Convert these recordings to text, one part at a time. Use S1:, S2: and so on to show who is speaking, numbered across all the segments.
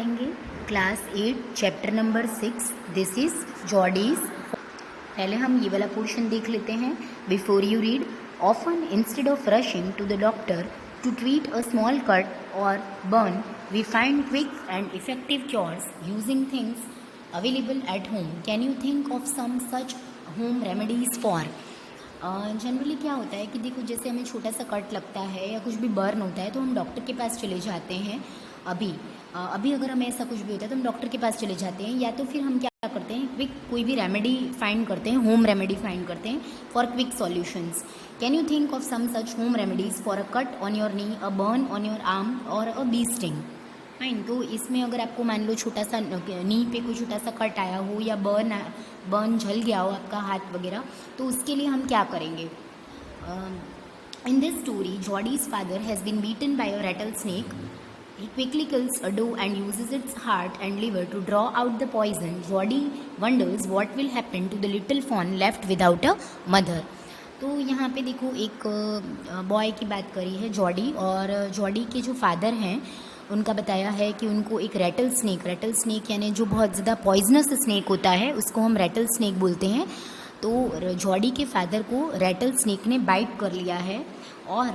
S1: Class 8 chapter number 6 this is Jody's. पहले हम ये वाला पोर्शन देख लेते हैं। Before you read, often instead of rushing to the doctor to treat a small cut और burn, we find quick and effective cures using things available at home. Can you think of some such home remedies for. Generally क्या होता है कि देखो, जैसे हमें छोटा सा कट लगता है या कुछ भी बर्न होता है तो हम डॉक्टर के पास चले जाते हैं। अभी अगर हमें ऐसा कुछ भी होता है तो हम डॉक्टर के पास चले जाते हैं, या तो फिर हम क्या करते हैं, क्विक कोई भी रेमेडी फाइंड करते हैं, होम रेमेडी फाइंड करते हैं for quick solutions. Can you think of some such home remedies for a cut on your knee, a burn on your arm और अ बी स्टिंग। फाइन। तो इसमें अगर आपको मान लो छोटा सा नी पे कोई छोटा सा कट आया हो या बर्न जल गया हो आपका हाथ वगैरह, तो उसके लिए हम क्या करेंगे। In this story, Jodie's father has been beaten by a rattlesnake. He quickly kills a doe and uses its heart and liver to draw out the poison. Jodie wonders what will happen to the little fawn left without a mother. तो यहाँ पे देखो, एक boy की बात करी है Jordi, और जॉडी के जो फादर हैं उनका बताया है कि उनको एक रैटल स्नेक यानी जो बहुत ज़्यादा पॉइजनस स्नेक होता है उसको हम रैटल स्नेक बोलते हैं। तो जॉडी के फादर को रैटल स्नेक ने बाइट कर लिया है और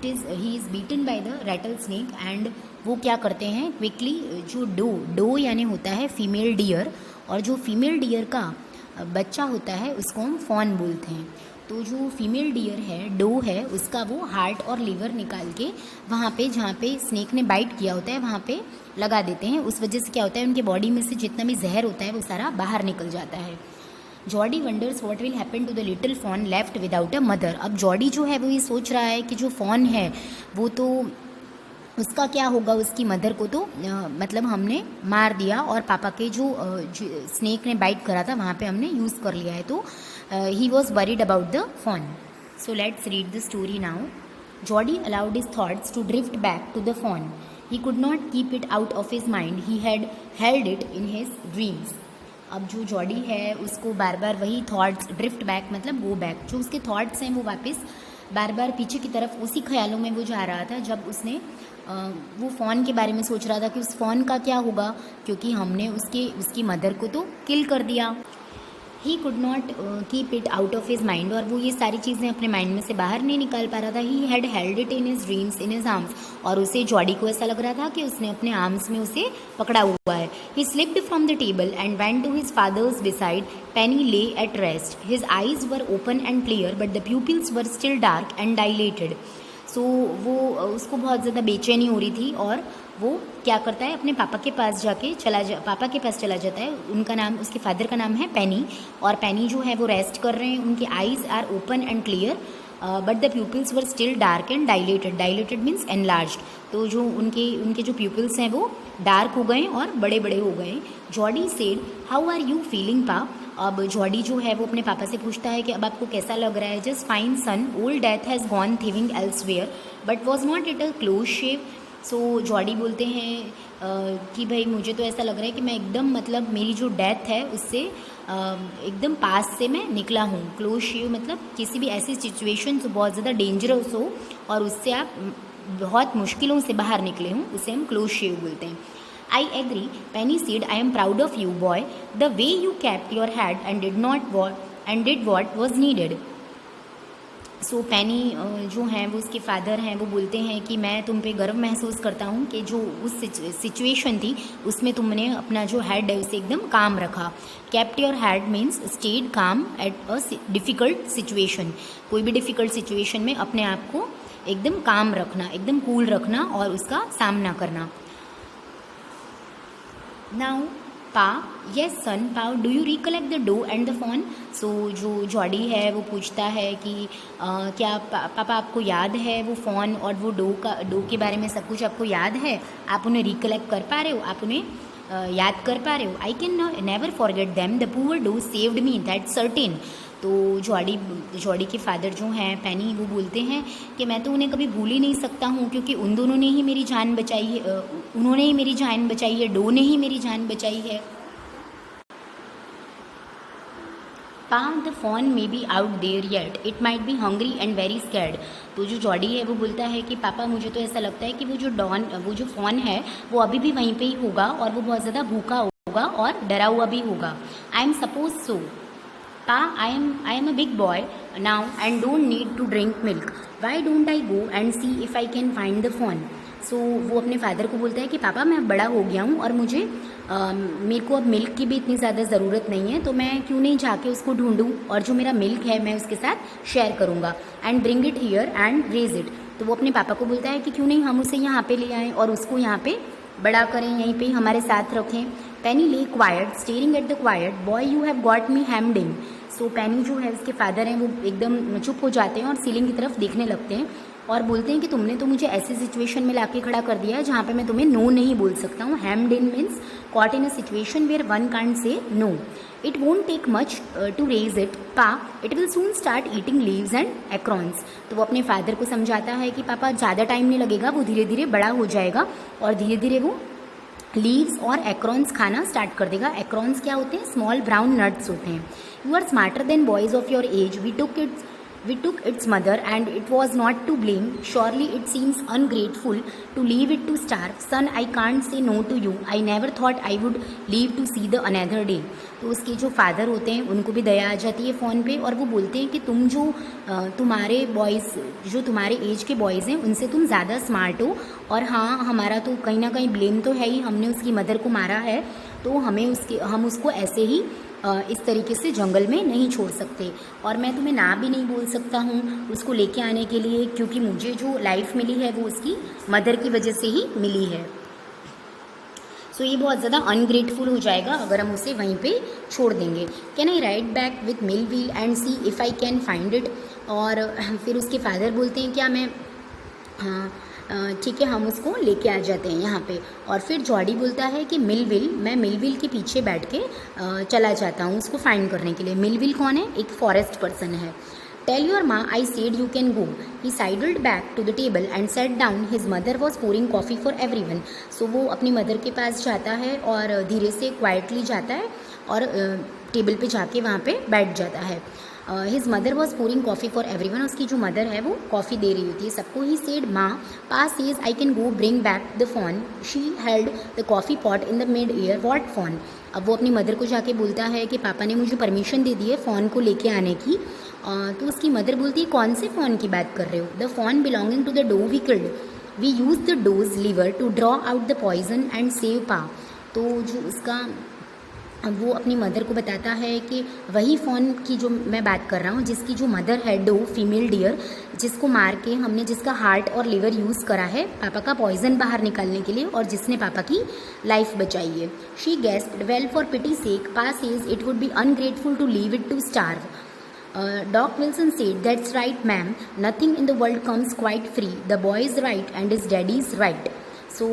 S1: he is bitten by the rattlesnake. And वो क्या करते हैं, क्विकली जो डो यानी होता है फीमेल डियर, और जो फीमेल डियर का बच्चा होता है उसको हम फॉन बोलते हैं। तो जो फीमेल डियर है, डो है, उसका वो हार्ट और लीवर निकाल के वहाँ पे जहाँ पे स्नेक ने बाइट किया होता है वहाँ पे लगा देते हैं। उस वजह से क्या होता है, उनके बॉडी में से जितना भी जहर होता है वो सारा बाहर निकल जाता है। Jody wonders what will happen to the little fawn left without a mother. अब जॉडी जो है वो ये सोच रहा है कि जो फॉन है वो तो उसका क्या होगा, उसकी मदर को तो मतलब हमने मार दिया और पापा के जो स्नेक ने बाइट करा था वहाँ पे हमने यूज़ कर लिया है। तो he was worried about the fawn. So let's read the story now. Jody allowed his thoughts to drift back to the fawn. He could not keep it out of his mind. He had held it in his dreams. अब जो Jody है उसको बार बार वही thoughts, drift back मतलब go back, जो उसके thoughts हैं वो वापस बार बार पीछे की तरफ उसी ख्यालों में वो जा रहा था जब उसने वो फ़ोन के बारे में सोच रहा था कि उस फ़ोन का क्या होगा, क्योंकि हमने उसकी मदर को तो किल कर दिया। ही could not keep it out of his mind, और वो ये सारी चीज़ें अपने माइंड में से बाहर नहीं निकाल पा रहा था। ही had held it in his dreams in his arms, और उसे जॉडी को ऐसा लग रहा था कि उसने अपने आर्म्स में उसे पकड़ा हुआ है। He slipped from the table and went to his father's beside. Penny lay at rest. His eyes were open and clear but the pupils were still dark and dilated. So वो उसको बहुत ज़्यादा बेचैनी हो रही थी, और वो क्या करता है, अपने पापा के पास पापा के पास चला जाता है। उनका नाम, उसके फादर का नाम है पेनी, और पेनी जो है वो रेस्ट कर रहे हैं। उनके eyes are open and clear but the pupils were still dark and dilated means enlarge. तो जो उनके जो प्यूपिल्स हैं वो डार्क हो गए और बड़े बड़े हो गए। Jody said, how are you feeling pa. अब जॉडी जो है वो अपने पापा से पूछता है कि अब आपको कैसा लग रहा है। Just fine son, old death has gone thieving elsewhere but was not it a close shave. So Jody बोलते हैं कि भाई मुझे तो ऐसा लग रहा है कि मैं एकदम, मतलब मेरी जो डेथ है उससे एकदम पास से मैं निकला हूँ। क्लोज शेव मतलब किसी भी ऐसी सिचुएशन जो बहुत ज़्यादा डेंजरस हो और उससे आप बहुत मुश्किलों से बाहर निकले हों, उसे हम क्लोज शेव बोलते हैं। I agree, Penny said. I am proud of you, boy. The way you kept your head and did what was needed. So Penny जो हैं वो उसके फादर हैं, वो बोलते हैं कि मैं तुम पे गर्व महसूस करता हूँ कि जो उस सिचुएशन थी उसमें तुमने अपना जो हेड है उसे एकदम काम रखा। Kept your head means stayed calm at a difficult situation. कोई भी डिफ़िकल्ट सिचुएशन में अपने आप को एकदम काम रखना, एकदम कूल रखना और उसका सामना करना। Now pa, yes son pa, do you recollect the doe and the fawn. So जो जॉडी है वो पूछता है कि क्या पापा आपको याद है वो फ़ोन और वो डो के बारे में सब कुछ आपको याद है, आप उन्हें रिकलेक्ट कर पा रहे हो, आप उन्हें याद कर पा रहे हो। I can never forget them, the poor doe saved me, that certain. तो जॉडी के फादर जो हैं पेनी, वो बोलते हैं कि मैं तो उन्हें कभी भूल ही नहीं सकता हूँ, क्योंकि उन दोनों ने ही मेरी जान बचाई है, उन्होंने ही मेरी जान बचाई है, डो ने ही मेरी जान बचाई है। Pa the fawn may be out there yet, it might be hungry and very scared. तो जो जॉडी है वो बोलता है कि पापा मुझे तो ऐसा लगता है कि वो जो फॉन है वो अभी भी वहीं पे ही होगा और वो बहुत ज़्यादा भूखा होगा और डरा हुआ भी होगा। I am suppose so. Pa, I am a big boy now and don't need to drink milk. Why don't I go and see if I can find the phone? सो वो अपने फादर को बोलता है कि पापा मैं बड़ा हो गया हूँ और मुझे मेरे को अब मिल्क की भी इतनी ज़्यादा ज़रूरत नहीं है, तो मैं क्यों नहीं जाके उसको ढूंढूँ और जो मेरा मिल्क है मैं उसके साथ शेयर करूँगा। And bring it here and raise it. तो वो अपने पापा को बोलता है कि क्यों नहीं हम उसे यहाँ पे ले आएँ और उसको यहाँ पे बड़ा करें, यहीं पे हमारे साथ रखें। Penny lay quiet staring at the quiet boy you have got me hemmed in. So Penny जो है उसके फादर हैं वो एकदम चुप हो जाते हैं और सीलिंग की तरफ देखने लगते हैं और बोलते हैं कि तुमने तो मुझे ऐसी सिचुएशन में लाके खड़ा कर दिया है जहाँ पे मैं तुम्हें नो नहीं बोल सकता हूँ। Hemmed in means caught in a situation where one can't say no. It won't take much to raise it pa, it will soon start eating leaves and acorns. तो वो अपने फादर को समझाता है कि पापा ज़्यादा टाइम नहीं लगेगा, वो धीरे धीरे बड़ा हो जाएगा और धीरे धीरे वो लीव्स और एक्रॉन्स खाना स्टार्ट कर देगा। एक्रॉन्स क्या होते हैं? स्मॉल ब्राउन नट्स होते हैं। You are smarter than boys of your age. We took its mother and it was not to blame. Surely it seems ungrateful to leave it to starve. Son, I can't say no to you. I never thought I would live to see the another day. तो उसके जो father होते हैं उनको भी दया आ जाती है phone पे और वो बोलते हैं कि तुम जो तुम्हारे बॉयज़ जो तुम्हारे एज के बॉयज़ हैं उनसे तुम ज़्यादा स्मार्ट हो और हाँ हमारा तो कहीं ना कहीं ब्लेम तो है ही, हमने उसकी मदर को मारा है तो हम उसको ऐसे ही इस तरीके से जंगल में नहीं छोड़ सकते और मैं तुम्हें ना भी नहीं बोल सकता हूँ उसको लेके आने के लिए, क्योंकि मुझे जो लाइफ मिली है वो उसकी मदर की वजह से ही मिली है। सो ये बहुत ज़्यादा अनग्रेटफुल हो जाएगा अगर हम उसे वहीं पे छोड़ देंगे। Can I ride back with mill wheel and C if I can find it. और फिर उसके फादर बोलते हैं क्या मैं ठीक है हम उसको लेके आ जाते हैं यहाँ पे। और फिर जॉडी बोलता है कि मैं मिलविल के पीछे बैठ के चला जाता हूँ उसको फाइंड करने के लिए। मिलविल कौन है? एक फॉरेस्ट पर्सन है। Tell your ma I said you can go. He sidled back to the table and set down. His mother was pouring coffee for everyone. So वो अपनी मदर के पास जाता है और धीरे से क्वाइटली जाता है और टेबल पे जाके वहाँ पे बैठ जाता है। His mother was pouring coffee for everyone. उसकी जो मदर है वो कॉफ़ी दे रही होती है सबको। ही सेड माँ पा says I can go bring back the phone. She held the coffee pot in the mid air. What phone? अब वो अपनी मदर को जाके बोलता है कि पापा ने मुझे परमिशन दे दी है फ़ोन को लेके आने की। तो उसकी मदर बोलती है कौन से फ़ोन की बात कर रहे हो? The fawn belonging to the doe we killed. We use the doe's liver to draw out the poison and save pa. तो जो उसका वो अपनी मदर को बताता है कि वही फ़ोन की जो मैं बात कर रहा हूँ जिसकी जो मदर है डो फीमेल डियर, जिसको मार के हमने जिसका हार्ट और लिवर यूज़ करा है पापा का पॉइजन बाहर निकालने के लिए और जिसने पापा की लाइफ बचाई है। She guessed well for pity sake pa says it would be ungrateful to leave it to starve. Doc Wilson said that's right ma'am, nothing in the world comes quite free. The boy is right and his daddy is right. So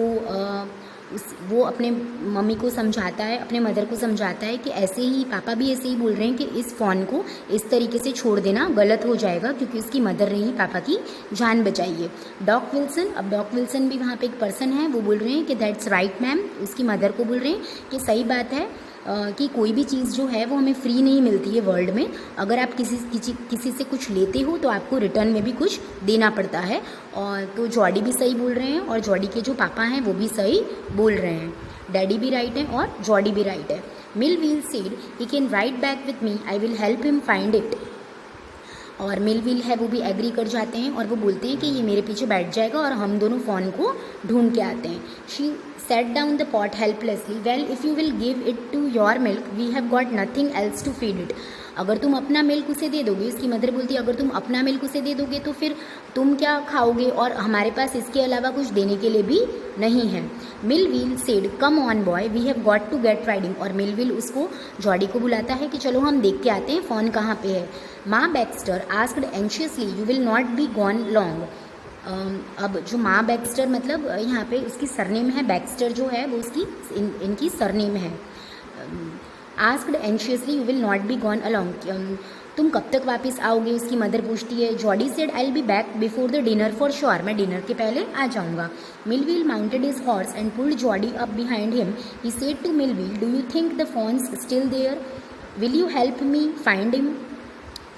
S1: वो अपने mummy को समझाता है, अपने mother को समझाता है कि ऐसे ही पापा भी ऐसे ही बोल रहे हैं कि इस फ़ोन को इस तरीके से छोड़ देना गलत हो जाएगा क्योंकि उसकी मदर ने ही पापा की जान बचाई है। डॉक विल्सन भी वहाँ पे एक पर्सन है, वो बोल रहे हैं कि दैट्स राइट मैम। उसकी मदर को बोल रहे हैं कि सही बात है कि कोई भी चीज़ जो है वो हमें फ्री नहीं मिलती है वर्ल्ड में। अगर आप किसी से कुछ लेते हो तो आपको रिटर्न में भी कुछ देना पड़ता है। और तो जॉडी भी सही बोल रहे हैं और जॉडी के जो पापा हैं वो भी सही बोल रहे हैं। डैडी भी राइट है और जॉडी भी राइट है। Millwheel said he can ride back with me, I will help him find it. और मिल व्हील है वो भी एग्री कर जाते हैं और वो बोलते हैं कि ये मेरे पीछे बैठ जाएगा और हम दोनों फ़ोन को ढूंढ के आते हैं। She set down the pot helplessly. Well, if you will give it to your milk, we have got nothing else to feed it. अगर तुम अपना मिल्क उसे दे दोगे, उसकी मदर बोलती है अगर तुम अपना मिल्क उसे दे दोगे तो फिर तुम क्या खाओगे और हमारे पास इसके अलावा कुछ देने के लिए भी नहीं है। Millwheel said come on boy we have got to get riding. और मिल व्हील उसको जॉडी को बुलाता है कि चलो हम देख के आते हैं फ़ोन कहाँ पे है। माँ Baxter asked anxiously you will not be gone long. अब जो माँ बैक्स्टर मतलब यहाँ पे उसकी सरनेम है, बैक्स्टर जो है वो उसकी इनकी सरनेम है। Asked anxiously you will not be gone along, तुम कब तक वापस आओगे? उसकी मदर पूछती है। Jody said I will be back before the dinner for sure, मैं डिनर के पहले आ जाऊँगा। Millwheel mounted his horse and pulled Jody up behind him. He said to Millwheel do you think the fawn's still there? Will you help me find him.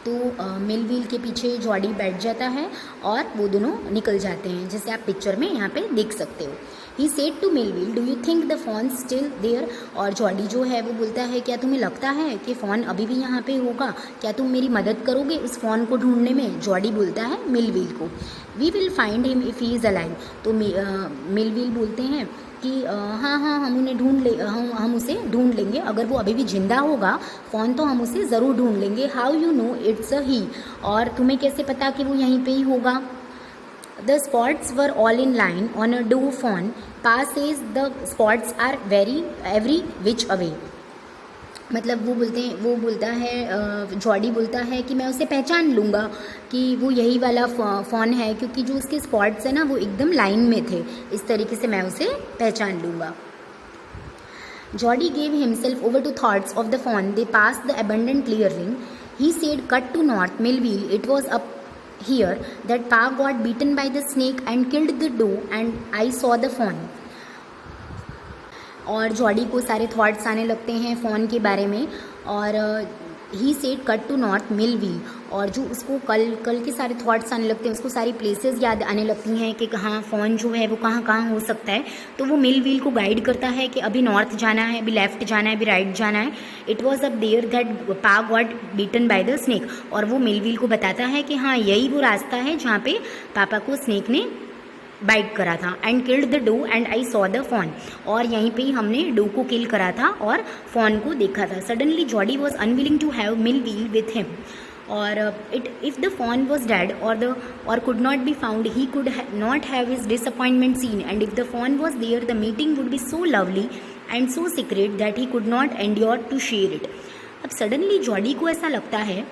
S1: तो Millwheel के पीछे Jordi बैठ जाता है और वो दोनों निकल जाते हैं, जैसे आप पिक्चर में यहाँ पे देख सकते हो। He said to Millwheel, do you think the fawn still there. और जॉडी जो है वो बोलता है, क्या तुम्हें लगता है कि फ़ोन अभी भी यहाँ पे होगा, क्या तुम मेरी मदद करोगे उस फ़ोन को ढूंढने में। जॉडी बोलता है मिलविल को, we will find him if he is alive. तो मिलविल बोलते हैं कि हाँ हाँ हम उन्हें हम उसे ढूंढ लेंगे, अगर वो अभी भी ज़िंदा होगा फ़ोन तो हम उसे ज़रूर ढूंढ लेंगे। How you know it's a he, और तुम्हें कैसे पता कि वो यहीं पे ही होगा। The spots were all in line on a doe fawn, pass is the spots are every which away. मतलब वो बोलता है, जॉडी बोलता है कि मैं उसे पहचान लूँगा कि वो यही वाला फ़ोन है, क्योंकि जो उसके स्पॉट्स हैं ना वो एकदम लाइन में थे, इस तरीके से मैं उसे पहचान लूँगा। Jody gave himself over to thoughts of the fawn, they passed the abandoned clearing. He said, cut to North Millville. It was up here that Pa got beaten by the snake and killed the doe, and I saw the phone. और Jordi को सारे thoughts आने लगते हैं phone के बारे में, और he said cut to north Millwheel, और जो उसको कल के सारे थॉट्स आने लगते हैं, उसको सारी प्लेसेस याद आने लगती हैं कि कहाँ फ़ोन जो है वो कहाँ कहाँ हो सकता है। तो वो मिलविल को गाइड करता है कि अभी नॉर्थ जाना है, अभी लेफ़्ट जाना है, अभी राइट जाना है। It was up there that pa got beaten by the snake, और वो मिलविल को बताता है कि हाँ यही वो रास्ता है जहाँ पे पापा को स्नेक ने बाइट करा था। And killed the doe and I saw the fawn, और यहीं पे ही हमने डो को किल करा था और फ़ोन को देखा था। Suddenly Jody was unwilling to have Millwheel with him, और if the fawn was dead और could not be found, he could not have his disappointment seen, and if the fawn was there the meeting would be so lovely and so secret that he could not endure to share it. अब suddenly Jody को ऐसा लगता है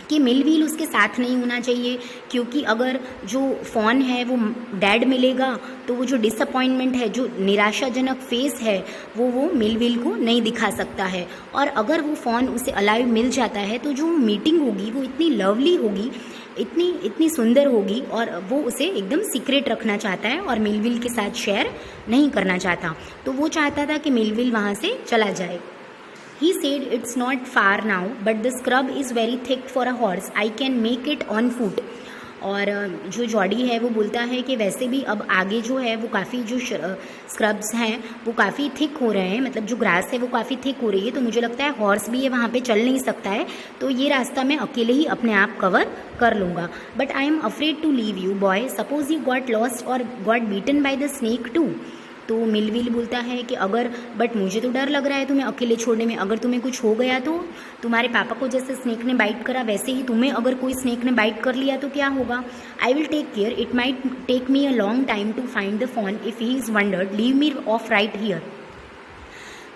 S1: कि Millville उसके साथ नहीं होना चाहिए, क्योंकि अगर जो फ़ोन है वो डैड मिलेगा तो वो जो डिसअपॉइंटमेंट है, जो निराशाजनक फेस है, वो मिलविल को नहीं दिखा सकता है। और अगर वो फ़ोन उसे अलाइव मिल जाता है तो जो मीटिंग होगी वो इतनी लवली होगी, इतनी सुंदर होगी, और वो उसे एकदम सीक्रेट रखना चाहता है और मिलविल के साथ शेयर नहीं करना चाहता। तो वो चाहता था कि मिलविल वहाँ से चला जाए। He said, it's not far now, but the scrub is very thick for a horse. I can make it on foot. और जो जॉडी है वो बोलता है कि वैसे भी अब आगे जो है वो काफ़ी जो स्क्रब्स हैं वो काफ़ी थिक हो रहे हैं, मतलब जो ग्रास है वो काफ़ी थिक हो रही है, तो मुझे लगता है हॉर्स भी ये वहाँ पे चल नहीं सकता है, तो ये रास्ता मैं अकेले ही अपने आप कवर कर लूँगा। But I am afraid to leave you boy, suppose you got lost और got beaten by the snake too. तो मिलविल बोलता है कि बट मुझे तो डर लग रहा है तुम्हें अकेले छोड़ने में, अगर तुम्हें कुछ हो गया तो, तुम्हारे पापा को जैसे स्नेक ने बाइट करा वैसे ही तुम्हें अगर कोई स्नेक ने बाइट कर लिया तो क्या होगा। I will take care, it might take me a long time to find the fawn, if he is wandered leave me off right here.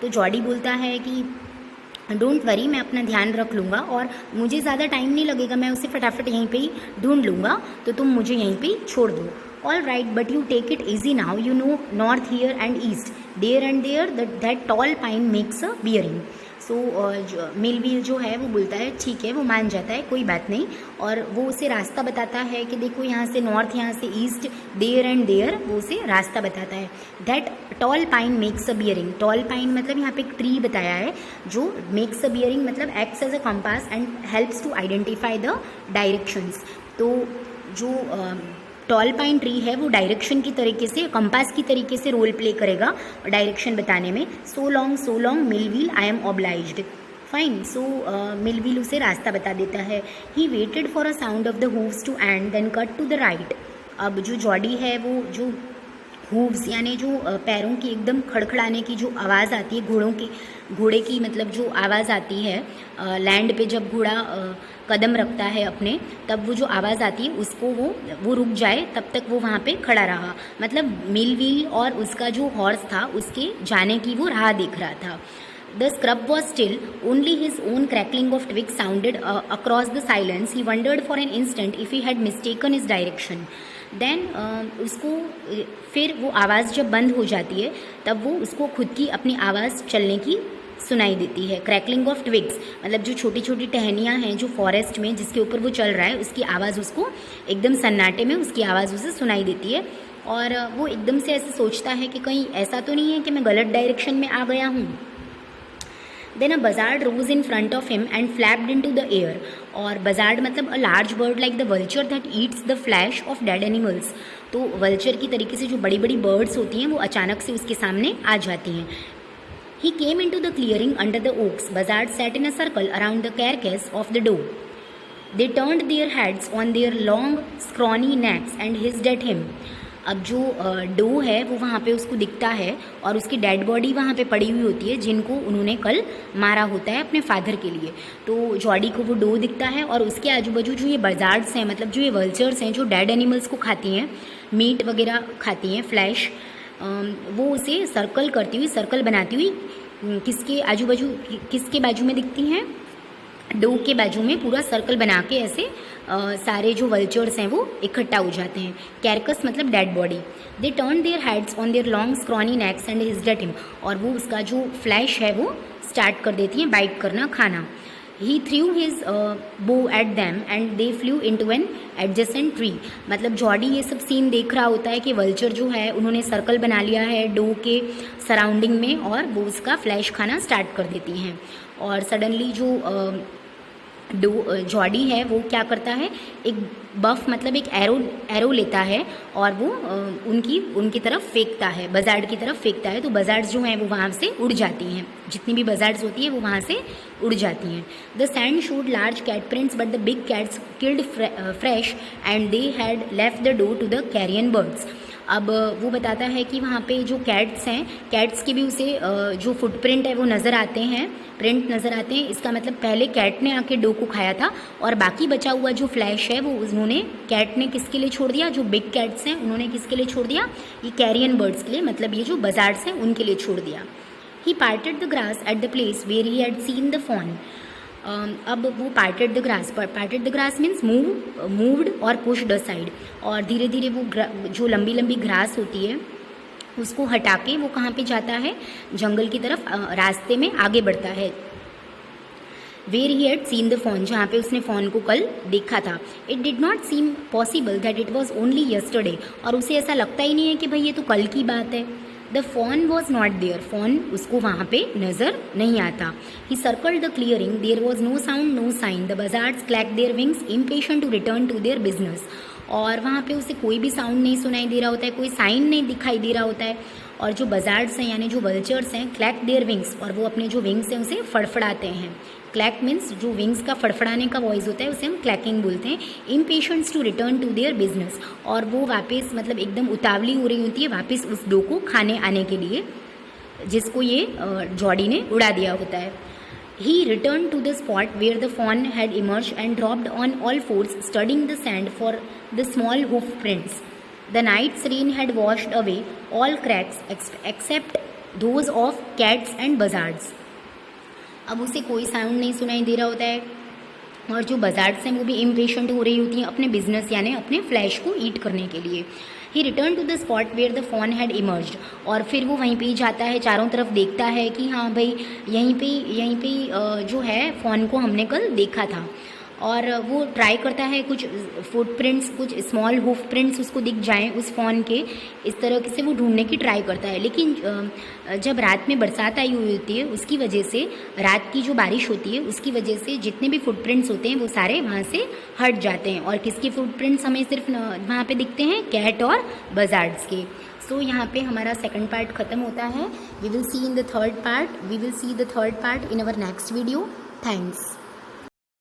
S1: तो जॉडी बोलता है कि डोंट वरी, मैं अपना ध्यान रख लूँगा और मुझे ज़्यादा टाइम नहीं लगेगा, मैं उसे फटाफट यहीं पे ही ढूंढ लूँगा, तो तुम मुझे यहीं पे ही छोड़ दो। All right, but you take it easy now, you know north here and east, there and there that tall pine makes a bearing. So Millwheel जो है वो बोलता है ठीक है, वो मान जाता है, कोई बात नहीं, और वो उसे रास्ता बताता है कि देखो यहाँ से नॉर्थ, यहाँ से ईस्ट, देयर एंड देयर, वो उसे रास्ता बताता है। That tall pine makes a bearing, tall pine मतलब यहाँ पे एक ट्री बताया है जो मेक्स अ बियरिंग मतलब acts as a compass and helps to identify the directions. तो जो टॉल पाइन ट्री है वो डायरेक्शन की तरीके से, कंपास की तरीके से रोल प्ले करेगा डायरेक्शन बताने में। So long Millwheel, I am obliged. Fine, so Millwheel उसे रास्ता बता देता है। He waited for a sound of the hooves to and then cut to the right. अब जो जॉडी है वो जो हूव्स यानी जो पैरों की एकदम खड़खड़ाने की जो आवाज़ आती है, घोड़े की मतलब जो आवाज़ आती है लैंड पे जब घोड़ा कदम रखता है अपने, तब वो जो आवाज़ आती है उसको वो रुक जाए, तब तक वो वहाँ पे खड़ा रहा। मतलब मिलविल और उसका जो हॉर्स था उसके जाने की वो राह देख रहा था। The scrub was still, only his own crackling of twigs sounded across the silence. He wondered for an instant if he had mistaken his direction. Then उसको फिर वो आवाज़ जब बंद हो जाती है तब वो उसको खुद की अपनी आवाज़ चलने की सुनाई देती है। क्रैकलिंग ऑफ ट्विग्स मतलब जो छोटी छोटी टहनियाँ हैं जो फॉरेस्ट में जिसके ऊपर वो चल रहा है उसकी आवाज़ उसको एकदम सन्नाटे में उसकी आवाज़ उसे सुनाई देती है, और वो एकदम से ऐसे सोचता है कि कहीं ऐसा तो नहीं है कि मैं गलत डायरेक्शन में आ गया हूँ। Then a buzzard rose in front of him and flapped into the air. और बजार्ड मतलब a large bird like the vulture that eats the flesh of dead animals. तो वल्चर की तरीके से जो बड़ी बड़ी बर्ड्स होती हैं वो अचानक से उसके सामने आ जाती हैं। He came into the clearing under the oaks. Buzzards sat in a circle around the carcass of the doe. They turned their heads on their long, scrawny necks and hissed at him. अब जो dough है वो वहाँ पे उसको दिखता है और उसकी डेड बॉडी वहाँ पे पड़ी हुई होती है जिनको उन्होंने कल मारा होता है अपने फादर के लिए। तो जॉडी को वो डो दिखता है और उसके आजू बाजू जो ये बजार्ड्स हैं, मतलब जो ये वल्चर्स हैं जो डेड एनिमल्स को खाती हैं, मीट वगैरह खाती हैं, फ्लैश, वो उसे सर्कल करती हुई, सर्कल बनाती हुई किसके बाजू में दिखती हैं? डो के बाजू में पूरा सर्कल बना के ऐसे सारे जो वल्चर्स हैं वो इकट्ठा हो जाते हैं। कैरकस मतलब dead body. They turn their heads on their long scrawny necks and hissed at him. और वो उसका जो फ्लैश है वो स्टार्ट कर देती हैं बाइट करना, खाना। He threw his bow at them and they flew into an adjacent tree। मतलब जॉडी ये सब सीन देख रहा होता है कि वल्चर जो है उन्होंने सर्कल बना लिया है डो के सराउंडिंग में और वो उसका फ्लैश खाना स्टार्ट कर देती हैं। और सडनली जो जॉडी है वो क्या करता है, एक बफ मतलब एक एरो लेता है और वो उनकी तरफ फेंकता है, बजार्ड की तरफ फेंकता है। तो बजार्ड्स जो हैं वो वहाँ से उड़ जाती हैं, जितनी भी बजार्ड्स होती है वो वहाँ से उड़ जाती हैं। The sand showed large cat prints but the big cats killed fresh and they had left the doe to the carrion birds. अब वो बताता है कि वहाँ पे जो कैट्स हैं, कैट्स के भी उसे जो फुटप्रिंट है वो नज़र आते हैं, प्रिंट नज़र आते हैं। इसका मतलब पहले कैट ने आके डो को खाया था और बाकी बचा हुआ जो फ्लैश है वो उन्होंने, कैट ने किसके लिए छोड़ दिया, जो बिग कैट्स हैं उन्होंने किसके लिए छोड़ दिया, ये कैरियन बर्ड्स के लिए, मतलब ये जो बजार्ड्स हैं उनके लिए छोड़ दिया। He parted the grass at the place where he had seen the fawn. अब वो parted the grass means moved और पुश्ड असाइड। और धीरे धीरे वो जो लंबी लंबी ग्रास होती है उसको हटा के वो कहाँ पे जाता है, जंगल की तरफ, रास्ते में आगे बढ़ता है। Where he had seen the fawn, जहाँ पे उसने फॉन को कल देखा था। It did not seem possible that it was only yesterday. और उसे ऐसा लगता ही नहीं है कि भाई ये तो कल की बात है। The fawn was not there, fawn उसको वहाँ पे नज़र नहीं आता। He circled the clearing, there was no sound no sign. The buzzards clack their wings impatient to return to their business. और वहाँ पे उसे कोई भी साउंड नहीं सुनाई दे रहा होता है, कोई साइन नहीं दिखाई दे रहा होता है। और जो बजार्ड्स हैं यानी जो वल्चर्स हैं, क्लैक देयर विंग्स, और वो अपने जो विंग्स हैं उसे फड़फड़ाते हैं। क्लैक मीन्स जो विंग्स का फड़फड़ाने का वॉइस होता है उसे हम क्लैकिंग बोलते हैं। Impatients to return to their business, और वो वापस मतलब एकदम उतावली हो रही होती है वापस उस डो को खाने आने के लिए जिसको ये जॉडी ने उड़ा दिया होता है। He returned to the spot where the fawn had emerged and dropped on all fours, studying the sand for the small hoof prints. The night's rain had washed away all cracks except those of cats and buzzards. अब उसे कोई sound नहीं सुनाई दे रहा होता है और जो बजार्ड्स हैं वो भी इम्पेशेंट हो रही होती हैं अपने बिजनेस यानी अपने फ्लैश को ईट करने के लिए। He return to the spot where the fawn had emerged, और फिर वो वहीं पे ही जाता है, चारों तरफ देखता है कि हाँ भाई यहीं पे जो है फॉन को हमने कल देखा था। और वो ट्राई करता है कुछ फुटप्रिंट्स, कुछ स्मॉल हूफ प्रिंट्स उसको दिख जाएं उस फ़ोन के, इस तरह से वो ढूंढने की ट्राई करता है। लेकिन जब रात में बरसात आई हुई होती है उसकी वजह से, रात की जो बारिश होती है उसकी वजह से जितने भी फुटप्रिंट्स होते हैं वो सारे वहाँ से हट जाते हैं। और किसके फुटप्रिंट्स हमें सिर्फ वहाँ पे दिखते हैं, कैट और बजार्ड्स के। सो यहाँ पे हमारा सेकंड पार्ट ख़त्म होता है। We will see the third part in our next video. Thanks.